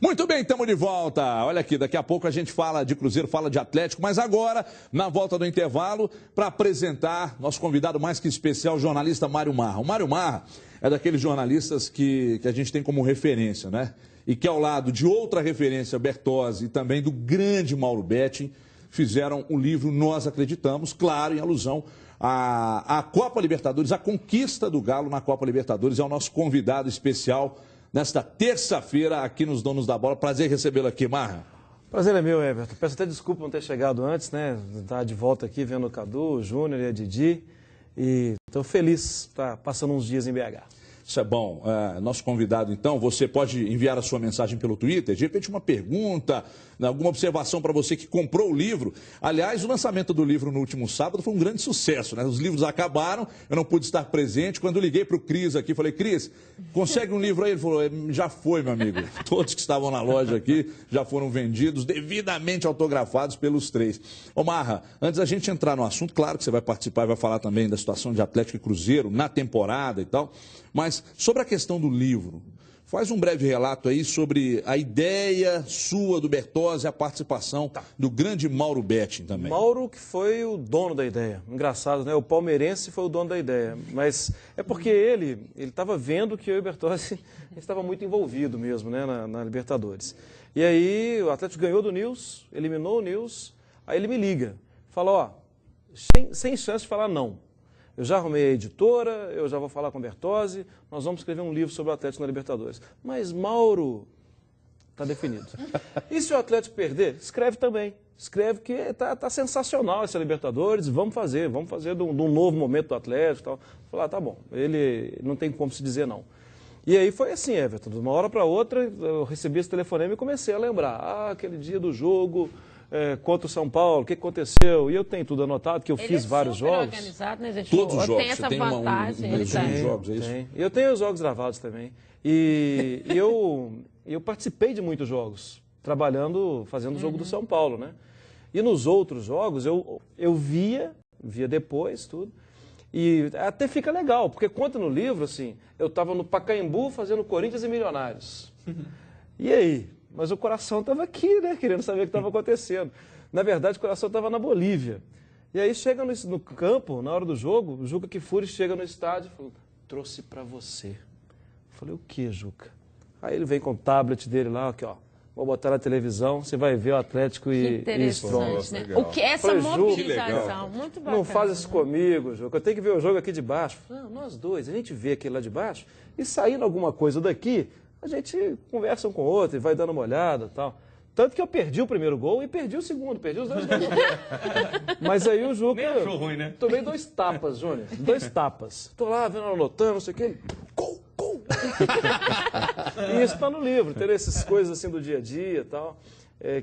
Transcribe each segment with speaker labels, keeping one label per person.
Speaker 1: Muito bem, estamos de volta. Olha aqui, daqui a pouco a gente fala de Cruzeiro, fala de Atlético, mas agora, na volta do intervalo, para apresentar nosso convidado mais que especial, o jornalista Mário Marra. O Mário Marra é daqueles jornalistas que a gente tem como referência, né? E que ao lado de outra referência, Bertozzi, e também do grande Mauro Betting, fizeram o livro Nós Acreditamos, claro, em alusão à Copa Libertadores, a conquista do Galo na Copa Libertadores. É o nosso convidado especial nesta terça-feira aqui nos Donos da Bola. Prazer recebê-lo aqui, Marra.
Speaker 2: Prazer é meu, Everton. Peço até desculpa não ter chegado antes, né? Estar de volta aqui vendo o Cadu, o Júnior e a Didi. E estou feliz estar passando uns dias em BH.
Speaker 1: Isso é bom. Nosso convidado, então, você pode enviar a sua mensagem pelo Twitter, de repente uma pergunta, alguma observação para você que comprou o livro. Aliás, o lançamento do livro no último sábado foi um grande sucesso, né? Os livros acabaram, eu não pude estar presente. Quando eu liguei para o Cris aqui, falei, Cris, consegue um livro aí? Ele falou, já foi, meu amigo. Todos que estavam na loja aqui já foram vendidos, devidamente autografados pelos três. Ô Marra, antes da gente entrar no assunto, claro que você vai participar e vai falar também da situação de Atlético e Cruzeiro na temporada e tal, mas sobre a questão do livro, faz um breve relato aí sobre a ideia sua do Bertozzi, a participação do grande Mauro Betting também.
Speaker 2: Mauro que foi o dono da ideia. Engraçado, né? O palmeirense foi o dono da ideia. Mas é porque ele estava vendo que eu e o Bertozzi estava muito envolvido mesmo, né? Na Libertadores. E aí o Atlético ganhou do Nils, eliminou o Nils, aí ele me liga. Fala, ó, sem chance de falar não. Eu já arrumei a editora, eu já vou falar com o Bertozzi, nós vamos escrever um livro sobre o Atlético na Libertadores. Mas, Mauro, está definido. E se o Atlético perder? Escreve também. Escreve que tá sensacional essa Libertadores, vamos fazer de um novo momento do Atlético e tal. Falar, tá bom, ele não tem como se dizer não. E aí foi assim, Everton, de uma hora para outra, eu recebi esse telefonema e comecei a lembrar. Aquele dia do jogo... contra o São Paulo, o que aconteceu? E eu tenho tudo anotado, que eu fiz vários jogos.
Speaker 3: Organizado, né, gente?
Speaker 1: Todos os jogos.
Speaker 3: Tem essa vantagem.
Speaker 1: Tem jogos, é isso?
Speaker 2: Tem. Eu tenho os jogos gravados também. E eu participei de muitos jogos, fazendo o jogo do São Paulo, né? E nos outros jogos eu via depois tudo. E até fica legal, porque conta no livro, assim, eu estava no Pacaembu fazendo Corinthians e Milionários. E aí? Mas o coração estava aqui, né? Querendo saber o que estava acontecendo. Na verdade, o coração estava na Bolívia. E aí chega no campo, na hora do jogo, o Juca Kfouri chega no estádio e falou, trouxe para você. Eu falei, o que, Juca? Aí ele vem com o tablet dele lá, aqui, ó. Vou botar na televisão, você vai ver o Atlético e
Speaker 3: Strongest, né? O que essa mobilização, muito bacana.
Speaker 2: Não faz isso comigo, Juca. Eu tenho que ver o jogo aqui de baixo. Não, nós dois, a gente vê aquele lá de baixo e saindo alguma coisa daqui... a gente conversa um com o outro e vai dando uma olhada e tal. Tanto que eu perdi o primeiro gol e perdi o segundo, perdi os dois gols. Mas aí o Juca...
Speaker 4: Nem achou ruim, né?
Speaker 2: Tomei 2 tapas, Júnior. 2 tapas. Tô lá vendo, anotando, não sei o quê. Gol, gol. E isso tá no livro, ter essas coisas assim do dia a dia e tal.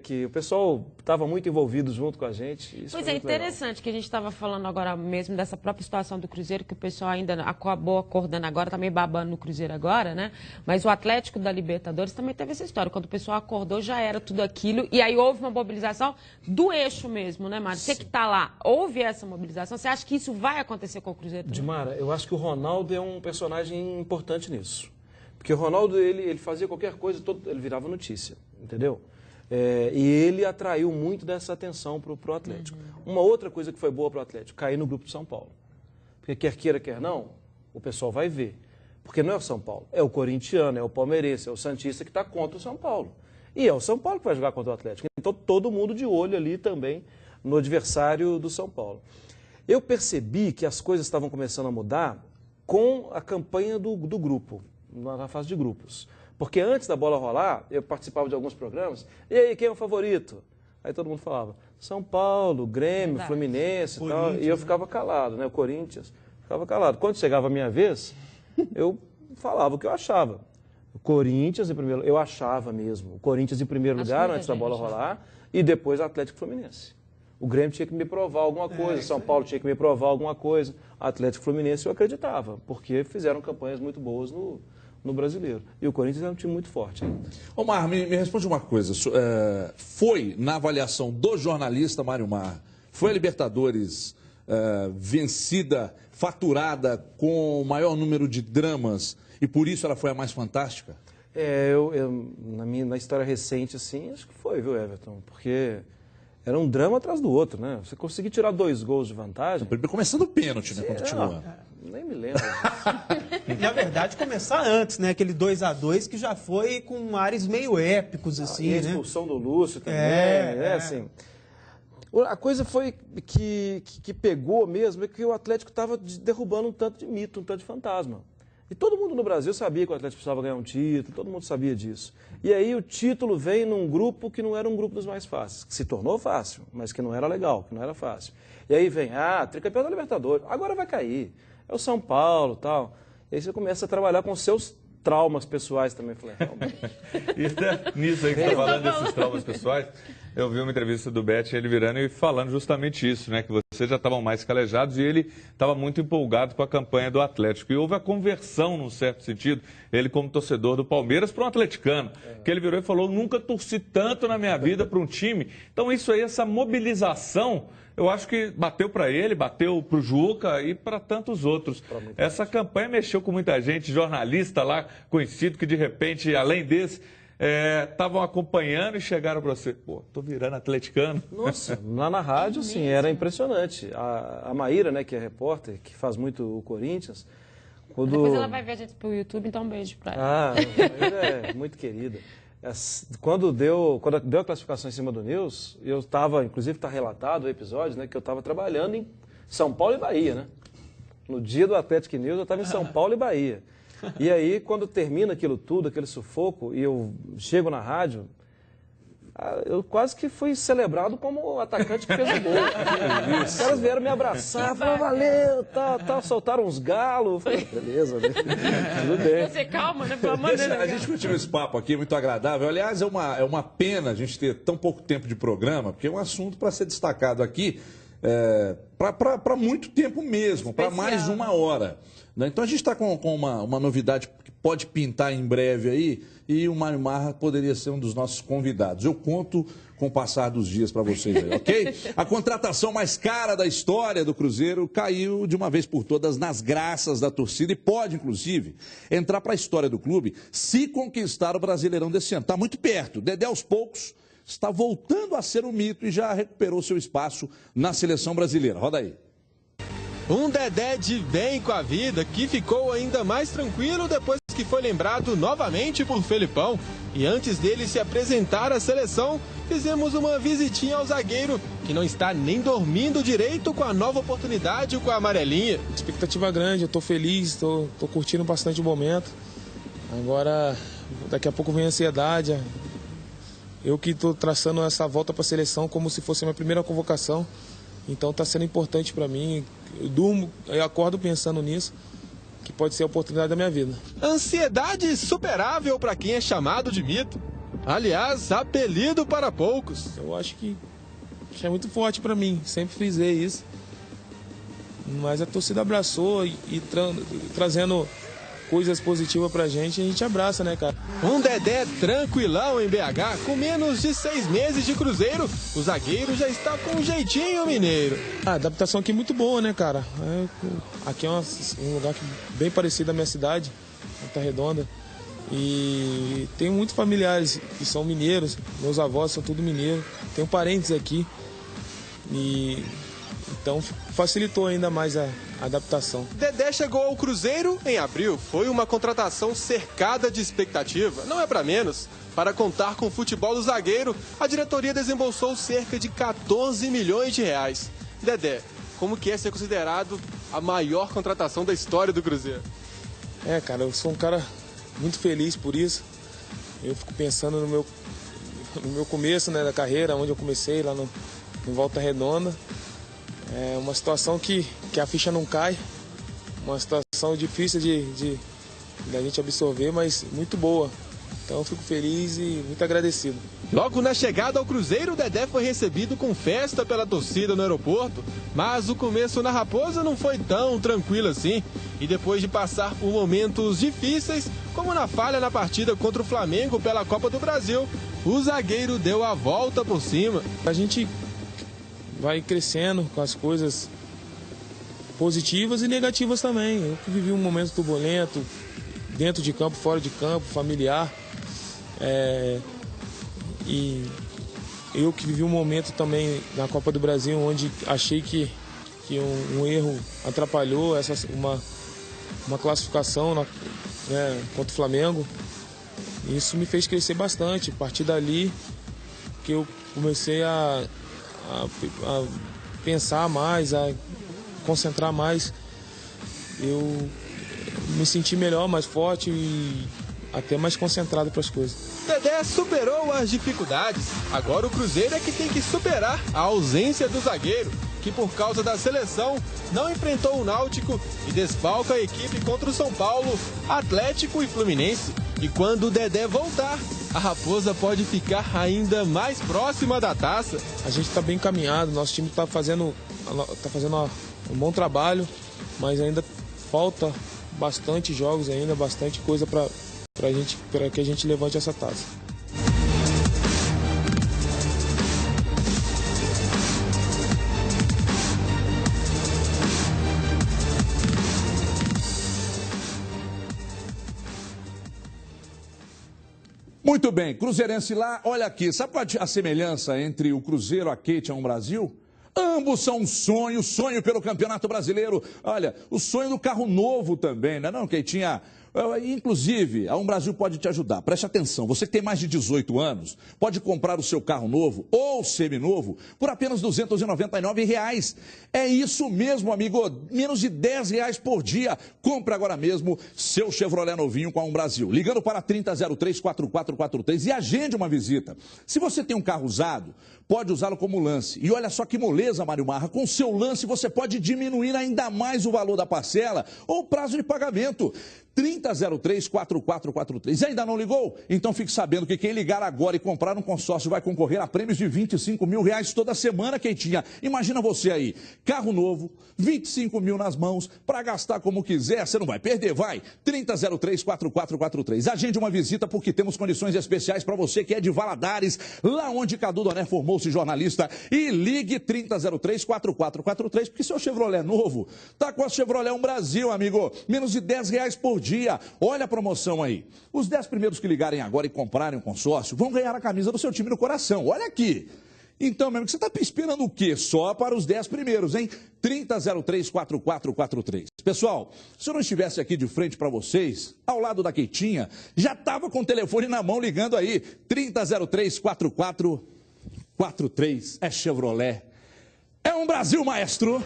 Speaker 2: Que o pessoal estava muito envolvido junto com a gente.
Speaker 3: Pois é, interessante que a gente estava falando agora mesmo dessa própria situação do Cruzeiro, que o pessoal ainda acabou acordando agora, está meio babando no Cruzeiro agora, né? Mas o Atlético da Libertadores também teve essa história. Quando o pessoal acordou, já era tudo aquilo. E aí houve uma mobilização do eixo mesmo, né, Mário? Você que está lá, houve essa mobilização. Você acha que isso vai acontecer com o Cruzeiro também?
Speaker 2: Dimara, eu acho que o Ronaldo é um personagem importante nisso. Porque o Ronaldo, ele fazia qualquer coisa, ele virava notícia, entendeu? E ele atraiu muito dessa atenção para o Atlético. Uma outra coisa que foi boa para o Atlético, cair no grupo de São Paulo. Porque quer queira, quer não, o pessoal vai ver. Porque não é o São Paulo, é o corintiano, é o palmeirense, é o santista que está contra o São Paulo. E é o São Paulo que vai jogar contra o Atlético. Então todo mundo de olho ali também no adversário do São Paulo. Eu percebi que as coisas estavam começando a mudar com a campanha do grupo, na fase de grupos. Porque antes da bola rolar, eu participava de alguns programas. E aí, quem é o favorito? Aí todo mundo falava, São Paulo, Grêmio, Fluminense e tal. E eu ficava calado, né? O Corinthians, ficava calado. Quando chegava a minha vez, eu falava o que eu achava. O Corinthians em primeiro lugar, eu achava mesmo. O Corinthians em primeiro lugar, antes da bola rolar, e depois o Atlético Fluminense. O Grêmio tinha que me provar alguma coisa, São Paulo tinha que me provar alguma coisa. Atlético Fluminense eu acreditava, porque fizeram campanhas muito boas no Brasileiro. E o Corinthians é um time muito forte ainda.
Speaker 1: Omar, me responde uma coisa. Foi, na avaliação do jornalista Mário Marra, foi a Libertadores vencida, faturada com o maior número de dramas, e por isso ela foi a mais fantástica?
Speaker 2: Na história recente, assim, acho que foi, viu, Everton? Porque era um drama atrás do outro, né? Você conseguir tirar 2 gols de vantagem...
Speaker 1: Começando o pênalti, né, contra o Tijuana.
Speaker 2: Nem me lembro.
Speaker 4: Na verdade, começar antes, né? Aquele 2-2 que já foi com ares meio épicos, assim,
Speaker 2: e a
Speaker 4: né?
Speaker 2: expulsão do Lúcio também, assim... A coisa foi que pegou mesmo é que o Atlético estava derrubando um tanto de mito, um tanto de fantasma. E todo mundo no Brasil sabia que o Atlético precisava ganhar um título, todo mundo sabia disso. E aí o título vem num grupo que não era um grupo dos mais fáceis, que se tornou fácil, mas que não era legal, que não era fácil. E aí vem, tricampeão da Libertadores, agora vai cair, é o São Paulo e tal. E aí você começa a trabalhar com seus traumas pessoais também. Falei, realmente.
Speaker 5: Nisso aí que você está falando desses traumas pessoais, eu vi uma entrevista do Betti, ele virando e falando justamente isso, né? Que vocês já estavam mais calejados e ele estava muito empolgado com a campanha do Atlético. E houve a conversão, num certo sentido, ele como torcedor do Palmeiras para um atleticano. Que ele virou e falou, nunca torci tanto na minha vida para um time. Então isso aí, essa mobilização, eu acho que bateu para ele, bateu para o Juca e para tantos outros. Essa campanha mexeu com muita gente, jornalista lá conhecido, que de repente, além desse, estavam acompanhando e chegaram para você, pô, tô virando atleticano.
Speaker 2: Nossa, lá na rádio, sim, era impressionante. A Maíra, né, que é repórter, que faz muito o Corinthians,
Speaker 3: depois ela vai ver a gente pro YouTube, então um beijo pra ela.
Speaker 2: A Maíra é muito querida. Quando deu a classificação em cima do Nils, eu estava, inclusive está relatado o episódio, né, que eu estava trabalhando em São Paulo e Bahia, né? No dia do Atlético e Nils, eu estava em São Paulo e Bahia. E aí, quando termina aquilo tudo, aquele sufoco, e eu chego na rádio, eu quase que fui celebrado como o atacante que fez o gol. Os caras vieram me abraçar, falaram, valeu, tal, soltaram uns galos. Falei, beleza, né? Tudo bem.
Speaker 3: Você calma, né? Pelo amor de Deus.
Speaker 1: A gente continua esse papo aqui, muito agradável. Aliás, é uma pena a gente ter tão pouco tempo de programa, porque é um assunto para ser destacado aqui para muito tempo mesmo, para mais de 1 hora. Né? Então a gente está com uma novidade que pode pintar em breve aí, e o Mário Marra poderia ser um dos nossos convidados. Eu conto com o passar dos dias para vocês aí, ok? A contratação mais cara da história do Cruzeiro caiu de uma vez por todas nas graças da torcida e pode, inclusive, entrar para a história do clube se conquistar o Brasileirão desse ano. Está muito perto. Dedé, aos poucos, está voltando a ser um mito e já recuperou seu espaço na seleção brasileira. Roda aí.
Speaker 6: Um Dedé de bem com a vida, que ficou ainda mais tranquilo depois que foi lembrado novamente por Felipão. E antes dele se apresentar à seleção, fizemos uma visitinha ao zagueiro, que não está nem dormindo direito com a nova oportunidade com a amarelinha.
Speaker 7: Expectativa grande, eu estou feliz, estou curtindo bastante o momento. Agora, daqui a pouco vem a ansiedade. Eu que estou traçando essa volta para a seleção como se fosse a minha primeira convocação. Então está sendo importante para mim. Eu acordo pensando nisso, que pode ser a oportunidade da minha vida.
Speaker 6: Ansiedade insuperável para quem é chamado de mito. Aliás, apelido para poucos.
Speaker 7: Eu acho que é muito forte para mim, sempre frisei isso. Mas a torcida abraçou e trazendo coisas positivas pra gente, a gente abraça, né, cara?
Speaker 6: Um Dedé tranquilão em BH, com menos de 6 meses de Cruzeiro, o zagueiro já está com um jeitinho mineiro.
Speaker 7: A adaptação aqui é muito boa, né, cara? Aqui é um lugar bem parecido à minha cidade, Volta Redonda. E tenho muitos familiares que são mineiros, meus avós são tudo mineiros, tenho parentes aqui. Então facilitou ainda mais a adaptação.
Speaker 6: Dedé chegou ao Cruzeiro em abril. Foi uma contratação cercada de expectativa. Não é para menos. Para contar com o futebol do zagueiro, a diretoria desembolsou cerca de 14 milhões de reais. Dedé, como que é ser considerado a maior contratação da história do Cruzeiro?
Speaker 7: Cara, eu sou um cara muito feliz por isso. Eu fico pensando no meu começo, né, da carreira, onde eu comecei, lá no Volta Redonda. É uma situação que a ficha não cai, uma situação difícil de a gente absorver, mas muito boa. Então eu fico feliz e muito agradecido.
Speaker 6: Logo na chegada ao Cruzeiro, o Dedé foi recebido com festa pela torcida no aeroporto, mas o começo na Raposa não foi tão tranquilo assim. E depois de passar por momentos difíceis, como na falha na partida contra o Flamengo pela Copa do Brasil, o zagueiro deu a volta por cima.
Speaker 7: A gente vai crescendo com as coisas positivas e negativas também. Eu vivi um momento turbulento, dentro de campo, fora de campo, familiar. E eu que vivi um momento também na Copa do Brasil onde achei que um erro atrapalhou uma classificação contra o Flamengo. Isso me fez crescer bastante. A partir dali que eu comecei a pensar mais, a concentrar mais. Eu me senti melhor, mais forte e até mais concentrado para as coisas.
Speaker 6: Dedé superou as dificuldades. Agora o Cruzeiro é que tem que superar a ausência do zagueiro, que por causa da seleção não enfrentou o Náutico e desfalca a equipe contra o São Paulo, Atlético e Fluminense. E quando o Dedé voltar, a Raposa pode ficar ainda mais próxima da taça.
Speaker 7: A gente está bem encaminhado, nosso time está fazendo um bom trabalho, mas ainda falta bastante jogos ainda, bastante coisa para que a gente levante essa taça.
Speaker 1: Muito bem, cruzeirense lá, olha aqui, sabe qual a semelhança entre o Cruzeiro, a Keytion Brasil? Ambos são um sonho pelo Campeonato Brasileiro. Olha, o sonho do carro novo também, não é não, Keytinha? Inclusive, a Brasil pode te ajudar. Preste atenção, você que tem mais de 18 anos, pode comprar o seu carro novo ou seminovo por apenas R$ 299. É isso mesmo, amigo, menos de R$ 10 por dia. Compre agora mesmo seu Chevrolet novinho com a Brasil. Ligando para 3003-4443 e agende uma visita. Se você tem um carro usado, pode usá-lo como lance. E olha só que moleza, Mário Marra, com o seu lance você pode diminuir ainda mais o valor da parcela ou o prazo de pagamento. 3003-4443. Ainda não ligou? Então fique sabendo que quem ligar agora e comprar um consórcio vai concorrer a prêmios de R$25 mil toda semana, Keytinha. Imagina você aí, carro novo, 25 mil nas mãos, para gastar como quiser, você não vai perder, vai. 3003-4443. Agende uma visita porque temos condições especiais para você que é de Valadares, lá onde Cadu Doné formou-se jornalista. E ligue 3003-4443, porque seu Chevrolet novo tá com a Chevrolet Brasil, amigo. Menos de R$10 por dia. Olha a promoção aí. Os 10 primeiros que ligarem agora e comprarem um consórcio vão ganhar a camisa do seu time no coração. Olha aqui. Então, mesmo que você está esperando o quê? Só para os 10 primeiros, hein? 3003-4443. Pessoal, se eu não estivesse aqui de frente para vocês, ao lado da Keytinha, já estava com o telefone na mão ligando aí. 3003-4443. É Chevrolet. É Brasil, maestro.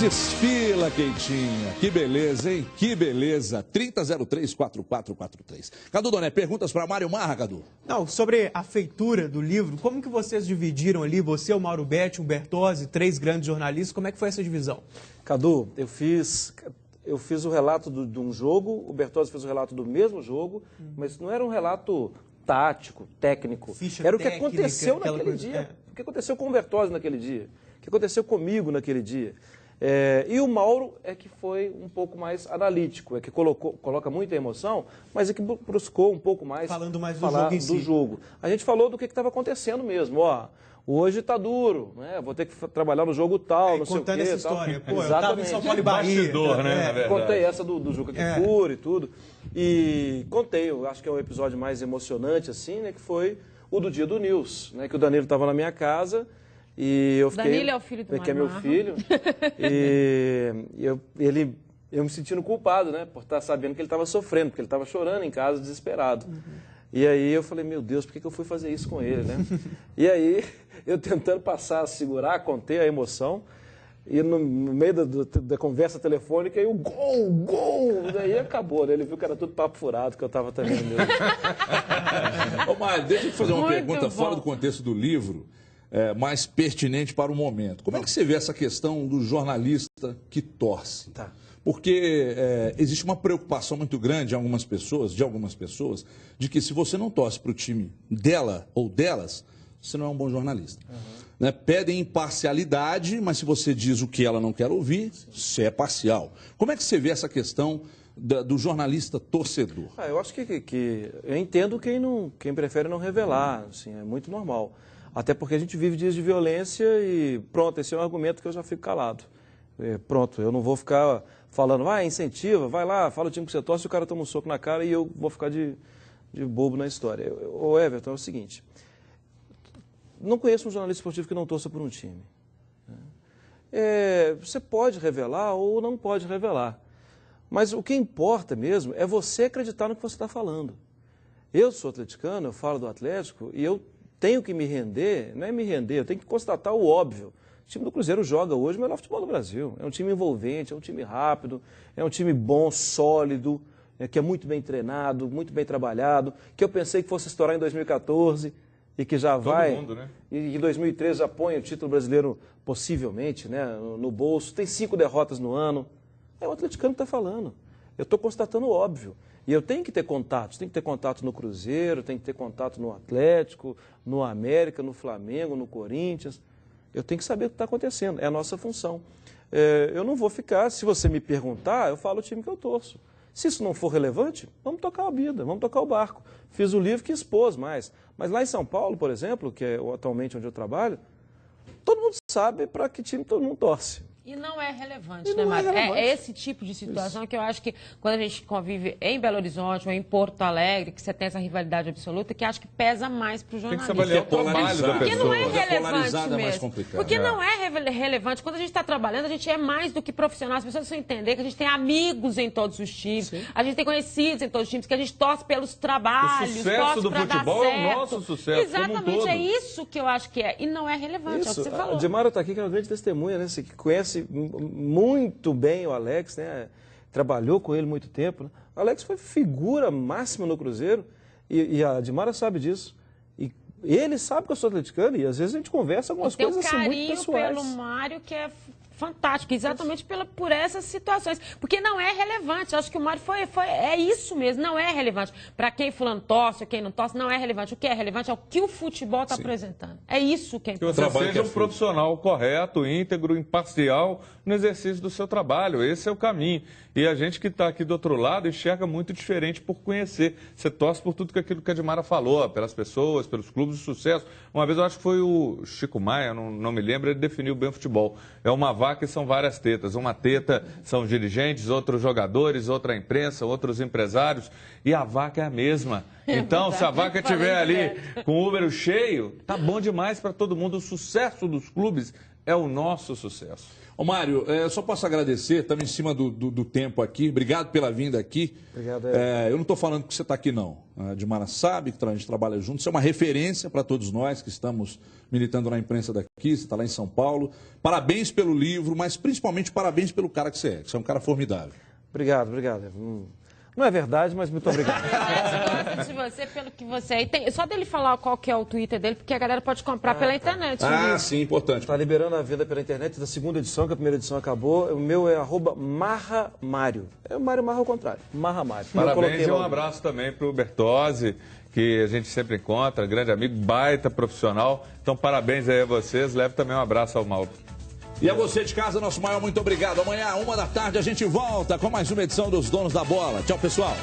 Speaker 1: Desfila, Keytinha. Que beleza, hein? Que beleza. 3003-4443. Cadu Doné, perguntas para Mário Marra, Cadu?
Speaker 4: Não, sobre a feitura do livro, como que vocês dividiram ali, você, o Mauro Betti, o Bertozzi, 3 grandes jornalistas, como é que foi essa divisão?
Speaker 2: Cadu, eu fiz o relato de um jogo, o Bertozzi fez o relato do mesmo jogo, mas não era um relato tático, técnico.
Speaker 4: Ficha
Speaker 2: era
Speaker 4: técnica,
Speaker 2: o que aconteceu naquele dia. O que aconteceu com o Bertozzi naquele dia. O que aconteceu comigo naquele dia. E o Mauro é que foi um pouco mais analítico, é que coloca muita emoção, mas é que buscou um pouco mais
Speaker 4: falando mais
Speaker 2: do jogo. A gente falou do que estava acontecendo mesmo, ó. Hoje está duro, né? Vou ter que trabalhar no jogo tal, não sei o quê.
Speaker 4: Contando essa história.
Speaker 2: Tal.
Speaker 4: Pô, eu tava em São Paulo e Bahia.
Speaker 5: Né,
Speaker 2: contei essa do Juca Kfouri e tudo. E contei, eu acho que é o episódio mais emocionante, assim, né? Que foi o do dia do News, né? Que o Danilo estava na minha casa. E eu fiquei,
Speaker 3: Danilo é o filho do
Speaker 2: que é meu filho. E eu me sentindo culpado, né? Por estar sabendo que ele estava sofrendo, porque ele estava chorando em casa, desesperado. E aí eu falei, meu Deus, por que eu fui fazer isso com ele, né? E aí eu tentando segurar, conter a emoção. E no meio da conversa telefônica, aí o gol! Daí acabou, né? Ele viu que era tudo papo furado, que eu estava também mesmo.
Speaker 1: Ô, Mário, deixa eu te fazer uma
Speaker 3: Muito
Speaker 1: pergunta
Speaker 3: bom.
Speaker 1: fora do contexto do livro. Mais pertinente para o momento. Como é que você vê essa questão do jornalista que torce?
Speaker 2: Tá.
Speaker 1: Porque existe uma preocupação muito grande de algumas pessoas, de que se você não torce para o time dela ou delas, você não é um bom jornalista. Né? Pedem imparcialidade, mas se você diz o que ela não quer ouvir, você é parcial. Como é que você vê essa questão do jornalista torcedor?
Speaker 2: Eu acho que eu entendo quem prefere não revelar, assim, é muito normal. Até porque a gente vive dias de violência e pronto, esse é um argumento que eu já fico calado. Pronto, eu não vou ficar falando, incentiva, vai lá, fala o time que você torce, e o cara toma um soco na cara e eu vou ficar de bobo na história. Ô Everton, é o seguinte, não conheço um jornalista esportivo que não torça por um time. Você pode revelar ou não pode revelar, mas o que importa mesmo é você acreditar no que você está falando. Eu sou atleticano, eu falo do Atlético e eu tenho que me render, não é me render, eu tenho que constatar o óbvio. O time do Cruzeiro joga hoje o melhor futebol do Brasil. É um time envolvente, é um time rápido, é um time bom, sólido, que é muito bem treinado, muito bem trabalhado, que eu pensei que fosse estourar em 2014 e que já vai. Todo mundo, né? E em 2013 já põe o título brasileiro possivelmente, né, no bolso. Tem 5 derrotas no ano. É o atleticano que está falando. Eu estou constatando o óbvio. E eu tenho que ter contatos, tenho que ter contato no Cruzeiro, tenho que ter contato no Atlético, no América, no Flamengo, no Corinthians. Eu tenho que saber o que está acontecendo, é a nossa função. Eu não vou ficar, se você me perguntar, eu falo o time que eu torço. Se isso não for relevante, vamos tocar a vida, vamos tocar o barco. Fiz o livro que expôs mais. Mas lá em São Paulo, por exemplo, que é atualmente onde eu trabalho, todo mundo sabe para que time todo mundo torce.
Speaker 3: E não é relevante, né, Mário? É esse tipo de situação que eu acho que quando a gente convive em Belo Horizonte ou em Porto Alegre, que você tem essa rivalidade absoluta, que acho que pesa mais para o jornalista.
Speaker 5: Tem que saber o trabalho da pessoa.
Speaker 3: Porque não é relevante mesmo.
Speaker 1: É mais complicado.
Speaker 3: Porque não é relevante. Quando a gente está trabalhando, a gente é mais do que profissional. As pessoas precisam entender que a gente tem amigos em todos os times, sim, a gente tem conhecidos em todos os times, que a gente torce pelos trabalhos,
Speaker 5: o sucesso do futebol é o nosso sucesso.
Speaker 3: Exatamente,
Speaker 5: como um todo.
Speaker 3: É isso que eu acho que é. E não é relevante, é o que você falou.
Speaker 2: A Dimara está aqui, que é uma grande testemunha, né? Você conhece muito bem o Alex, né? Trabalhou com ele muito tempo. Né? O Alex foi figura máxima no Cruzeiro e a Dimara sabe disso. E ele sabe que eu sou atleticano e às vezes a gente conversa algumas coisas assim, muito pessoais.
Speaker 3: Pelo Mário, que é fantástico, exatamente por essas situações. Porque não é relevante. Acho que o Mário é isso mesmo, não é relevante. Para quem fulano torce ou quem não torce, não é relevante. O que é relevante é o que o futebol está apresentando. É isso que é importante.
Speaker 5: Que você seja um profissional correto, íntegro, imparcial no exercício do seu trabalho. Esse é o caminho. E a gente que está aqui do outro lado enxerga muito diferente por conhecer. Você torce por tudo aquilo que a Dimara falou, pelas pessoas, pelos clubes de sucesso. Uma vez eu acho que foi o Chico Maia, não me lembro, ele definiu bem o futebol. É uma vaca e são várias tetas. Uma teta são os dirigentes, outros jogadores, outra imprensa, outros empresários. E a vaca é a mesma. Então, se a vaca estiver ali com o úmero cheio, tá bom demais para todo mundo. O sucesso dos clubes é o nosso sucesso.
Speaker 1: Ô Mário, só posso agradecer, estamos em cima do tempo aqui, obrigado pela vinda aqui.
Speaker 2: Obrigado.
Speaker 1: Eu não estou falando que você está aqui não, a Dimara sabe que a gente trabalha junto, isso é uma referência para todos nós que estamos militando na imprensa daqui, você está lá em São Paulo. Parabéns pelo livro, mas principalmente parabéns pelo cara que você é um cara formidável.
Speaker 2: Obrigado. Não é verdade, mas muito obrigado.
Speaker 3: Eu gosto de você pelo que você é. Só dele falar qual que é o Twitter dele, porque a galera pode comprar pela internet.
Speaker 1: Sim, importante.
Speaker 2: Está liberando a venda pela internet da segunda edição, que a primeira edição acabou. O meu é @marramário. É o Mário Marra ao contrário. Marramário.
Speaker 5: Parabéns e um abraço também para o Bertozzi, que a gente sempre encontra, grande amigo, baita profissional. Então, parabéns aí a vocês. Leve também um abraço ao Mauro.
Speaker 1: E a você de casa, nosso maior muito obrigado. Amanhã, 13h, a gente volta com mais uma edição dos Donos da Bola. Tchau, pessoal.